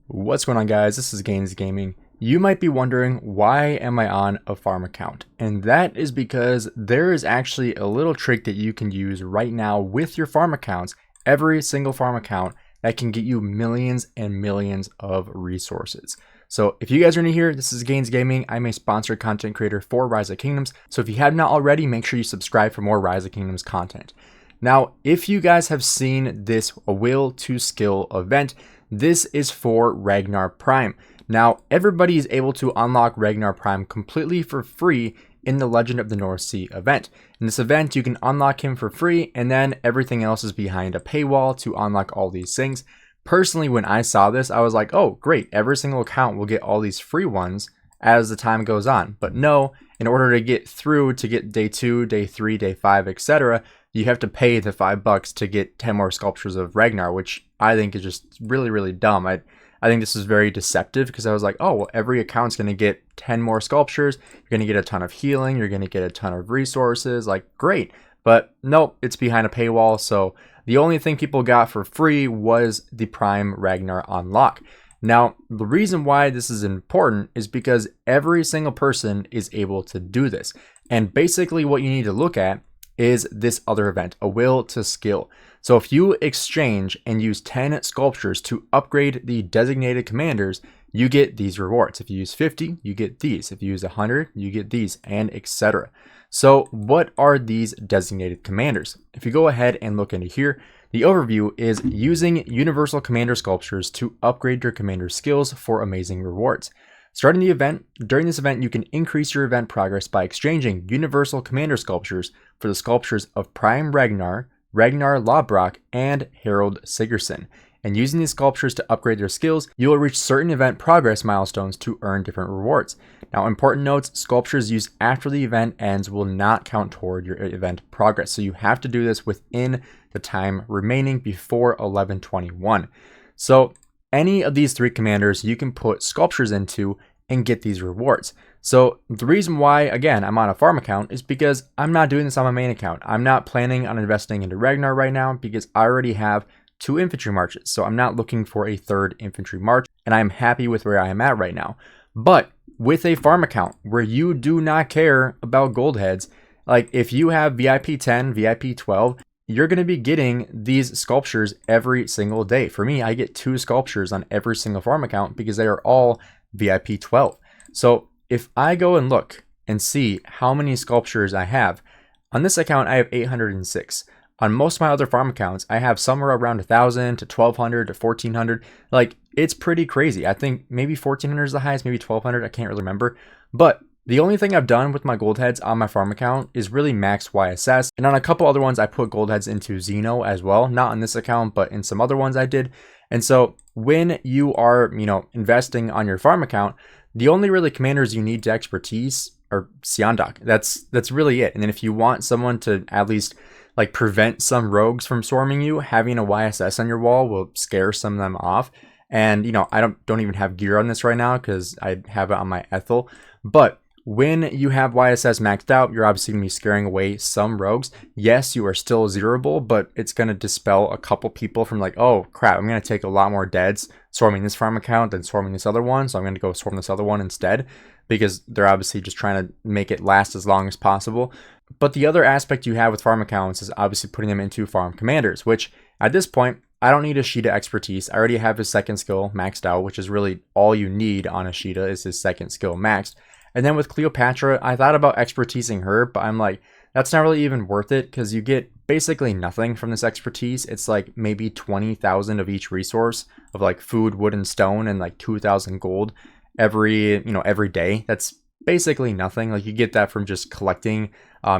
What's going on, guys? This is Gainz Gaming. You might be wondering, why am I on a farm account? And that is because there is actually a little trick that you can use right now with your farm accounts, every single farm account, that can get you millions and millions of resources. So if you guys are new here, this is Gainz Gaming. I'm a sponsored content creator for Rise of Kingdoms. So if you have not already, make sure you subscribe for more Rise of Kingdoms content. Now, if you guys have seen this A Will to Skill event, this is for Ragnar Prime. Now, everybody is able to unlock Ragnar Prime completely for free in the Legend of the North Sea event. In this event, you can unlock him for free, and then everything else is behind a paywall to unlock all these things. Personally, when I saw this, I was like, oh, great, every single account will get all these free ones as the time goes on. But no, in order to get through, to get day 2, day 3, day 5, etc., you have to pay the $5 to get 10 more sculptures of Ragnar, which I think is just really, really dumb. I think this is very deceptive because I was like, oh, well, every account's going to get 10 more sculptures. You're going to get a ton of healing. You're going to get a ton of resources. Like, great. But nope, it's behind a paywall. So the only thing people got for free was the Prime Ragnar unlock. Now, the reason why this is important is because every single person is able to do this. And basically what you need to look at is this other event, A Will to Skill. So if you exchange and use 10 sculptures to upgrade the designated commanders, you get these rewards. If you use 50, you get these. If you use 100, you get these, and etc. So what are these designated commanders? If you go ahead and look into here, the overview is using universal commander sculptures to upgrade your commander skills for amazing rewards. Starting the event, during this event, you can increase your event progress by exchanging universal commander sculptures for the sculptures of Prime Ragnar, Ragnar Lodbrok, and Harold Sigurdsson. And using these sculptures to upgrade their skills, you will reach certain event progress milestones to earn different rewards. Now, important notes, sculptures used after the event ends will not count toward your event progress. So you have to do this within the time remaining before 11/21. So any of these 3 commanders you can put sculptures into and get these rewards. So the reason why, again, I'm on a farm account is because I'm not doing this on my main account. I'm not planning on investing into Ragnar right now because I already have 2 infantry marches. So I'm not looking for a 3rd infantry march, and I'm happy with where I am at right now. But with a farm account where you do not care about gold heads, like if you have VIP 10, VIP 12, you're going to be getting these sculptures every single day. For me, I get 2 sculptures on every single farm account because they are all VIP 12. So if I go and look and see how many sculptures I have, on this account I have 806. On most of my other farm accounts, I have somewhere around 1,000 to 1,200 to 1,400. Like, it's pretty crazy. I think maybe 1,400 is the highest, maybe 1,200. I can't really remember. But the only thing I've done with my gold heads on my farm account is really max YSS. And on a couple other ones, I put gold heads into Xeno as well. Not on this account, but in some other ones I did. And so when you are, investing on your farm account, the only really commanders you need to expertise are Seondeok. That's really it. And then if you want someone to at least like prevent some rogues from swarming you, having a YSS on your wall will scare some of them off. And I don't even have gear on this right now because I have it on my Ethel. But when you have YSS maxed out, you're obviously going to be scaring away some rogues. Yes, you are still zerable, but it's going to dispel a couple people from like, oh crap, I'm going to take a lot more deads swarming this farm account than swarming this other one. So I'm going to go swarm this other one instead because they're obviously just trying to make it last as long as possible. But the other aspect you have with farm accounts is obviously putting them into farm commanders, which at this point, I don't need a Sheeta expertise. I already have his 2nd skill maxed out, which is really all you need on a Sheeta is his 2nd skill maxed. And then with Cleopatra, I thought about expertising her, but I'm like, that's not really even worth it because you get basically nothing from this expertise. It's like maybe 20,000 of each resource of like food, wood, and stone, and like 2,000 gold every day. That's basically nothing. Like you get that from just collecting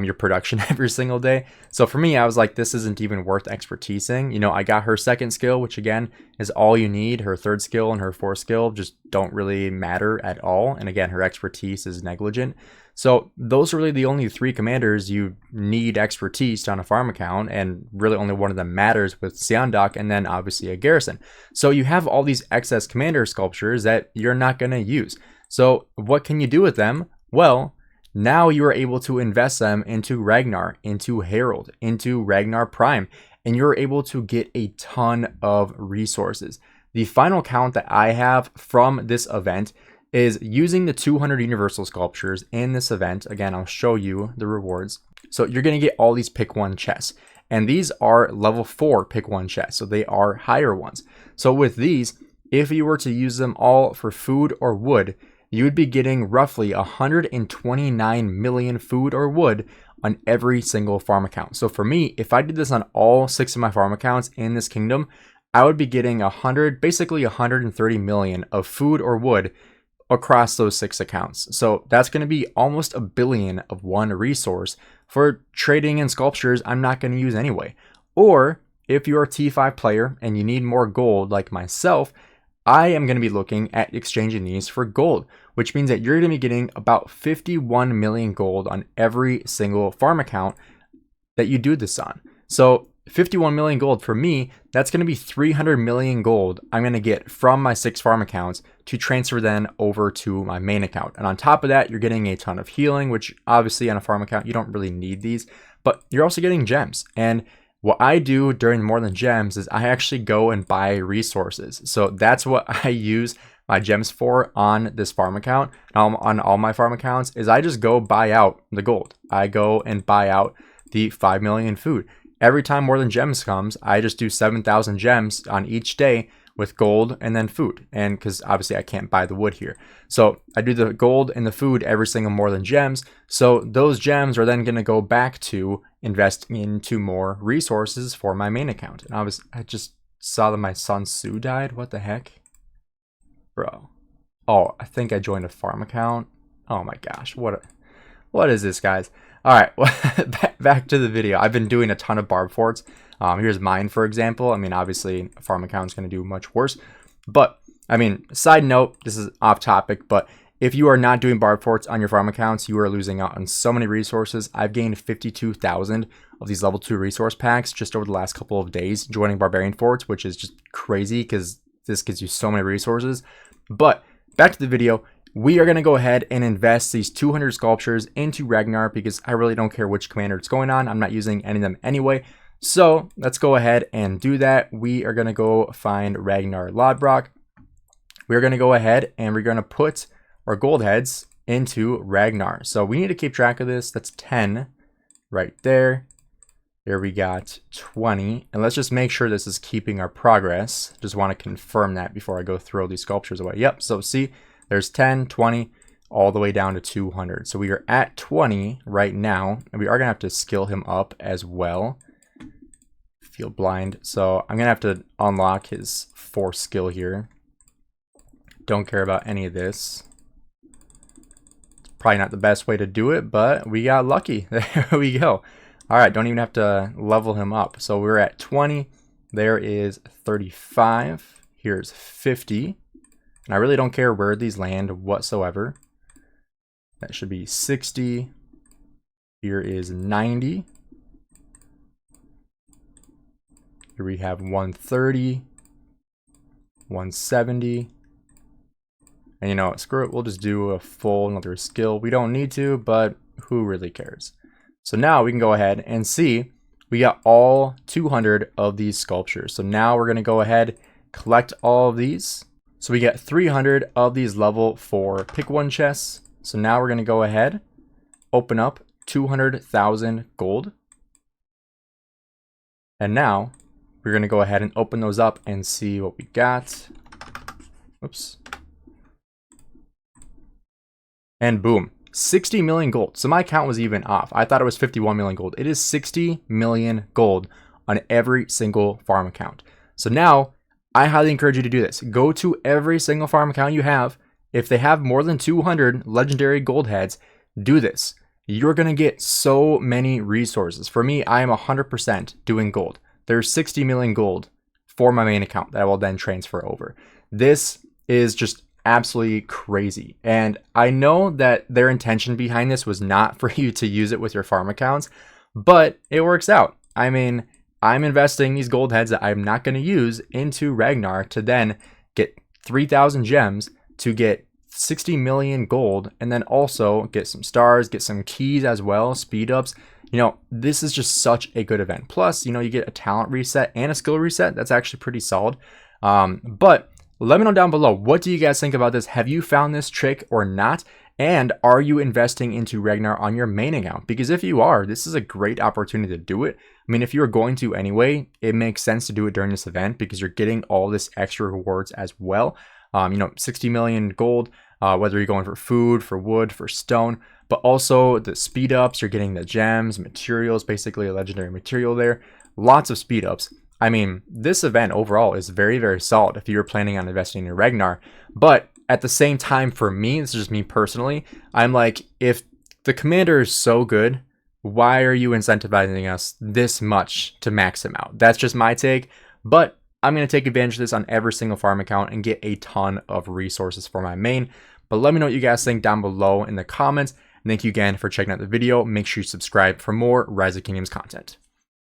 your production every single day. So for me, I was like, this isn't even worth expertising. I got her 2nd skill, which again is all you need. Her 3rd skill and her 4th skill just don't really matter at all. And again, her expertise is negligent. So those are really the only 3 commanders you need expertise on a farm account, and really only one of them matters with Seondeok, and then obviously a garrison. So you have all these excess commander sculptures that you're not going to use. So what can you do with them? Well, now you are able to invest them into Ragnar, into Harold, into Ragnar Prime, and you're able to get a ton of resources. the final count that I have from this event is using the 200 universal sculptures in this event. Again, I'll show you the rewards. So you're going to get all these pick one chests, and these are level 4 pick one chests, so they are higher ones. So with these, if you were to use them all for food or wood, you would be getting roughly 129 million food or wood on every single farm account. So for me, if I did this on all 6 of my farm accounts in this kingdom, I would be getting basically 130 million of food or wood across those 6 accounts. So that's going to be almost a billion of one resource for trading in sculptures I'm not going to use anyway. Or if you're a T5 player and you need more gold like myself, I am going to be looking at exchanging these for gold, which means that you're going to be getting about 51 million gold on every single farm account that you do this on. So 51 million gold for me, that's going to be 300 million gold I'm going to get from my 6 farm accounts to transfer then over to my main account. And on top of that, you're getting a ton of healing, which obviously on a farm account, you don't really need these, but you're also getting gems. And what I do during More Than Gems is I actually go and buy resources. So that's what I use my gems for on this farm account. On all my farm accounts is I just go buy out the gold. I go and buy out the 5 million food. Every time More Than Gems comes, I just do 7,000 gems on each day with gold and then food. And because obviously I can't buy the wood here. So I do the gold and the food every single More Than Gems. So those gems are then going to go back to investing into more resources for my main account. And I just saw that my Sun Tzu died. What the heck? Bro. Oh, I think I joined a farm account. Oh my gosh. What is this, guys? All right, back to the video. I've been doing a ton of barb forts. Here's mine, for example. I mean, obviously, a farm account is going to do much worse. But, I mean, side note, this is off topic, but if you are not doing barb forts on your farm accounts, you are losing out on so many resources. I've gained 52,000 of these level 2 resource packs just over the last couple of days joining barbarian forts, which is just crazy because this gives you so many resources. But, back to the video. We are going to go ahead and invest these 200 sculptures into Ragnar because I really don't care which commander it's going on. I'm not using any of them anyway. So let's go ahead and do that. We are going to go find Ragnar Lodbrok. We're going to go ahead and we're going to put our gold heads into Ragnar. So we need to keep track of this. That's 10 right there. There we got 20. And let's just make sure this is keeping our progress. Just want to confirm that before I go throw these sculptures away. Yep. So see, there's 10, 20, all the way down to 200. So we are at 20 right now, and we are going to have to skill him up as well. Feel blind. So I'm going to have to unlock his 4 skill here. Don't care about any of this. It's probably not the best way to do it, but we got lucky. There we go. All right, don't even have to level him up. So we're at 20. There is 35. Here's 50. And I really don't care where these land whatsoever. That should be 60. Here is 90. Here we have 130. 170. And you know, screw it, we'll just do a full another skill. We don't need to, but who really cares? So now we can go ahead and see we got all 200 of these sculptures. So now we're going to go ahead, collect all of these. So we get 300 of these level 4 pick one chests. So now we're going to go ahead, open up 200,000 gold. And now we're going to go ahead and open those up and see what we got. Oops. And boom, 60 million gold. So my count was even off. I thought it was 51 million gold. It is 60 million gold on every single farm account. So now I highly encourage you to do this. Go to every single farm account you have. If they have more than 200 legendary gold heads, do this. You're going to get so many resources. For me, I am 100% doing gold. There's 60 million gold for my main account that I will then transfer over. This is just absolutely crazy. And I know that their intention behind this was not for you to use it with your farm accounts, but it works out. I mean, I'm investing these gold heads that I'm not going to use into Ragnar to then get 3,000 gems to get 60 million gold and then also get some stars, get some keys as well, speed ups. You know, this is just such a good event. Plus, you know, you get a talent reset and a skill reset. That's actually pretty solid. But Let me know down below, what do you guys think about this? Have you found this trick or not? And are you investing into Ragnar on your main account? Because if you are, this is a great opportunity to do it. I mean, if you're going to anyway, it makes sense to do it during this event because you're getting all this extra rewards as well. 60 million gold, whether you're going for food, for wood, for stone, but also the speed ups, you're getting the gems, materials, basically a legendary material there. Lots of speed ups. I mean, this event overall is very, very solid if you're planning on investing in Ragnar. But at the same time, for me, this is just me personally, I'm like, if the commander is so good, why are you incentivizing us this much to max him out? That's just my take. But I'm going to take advantage of this on every single farm account and get a ton of resources for my main. But let me know what you guys think down below in the comments. And thank you again for checking out the video. Make sure you subscribe for more Rise of Kingdoms content.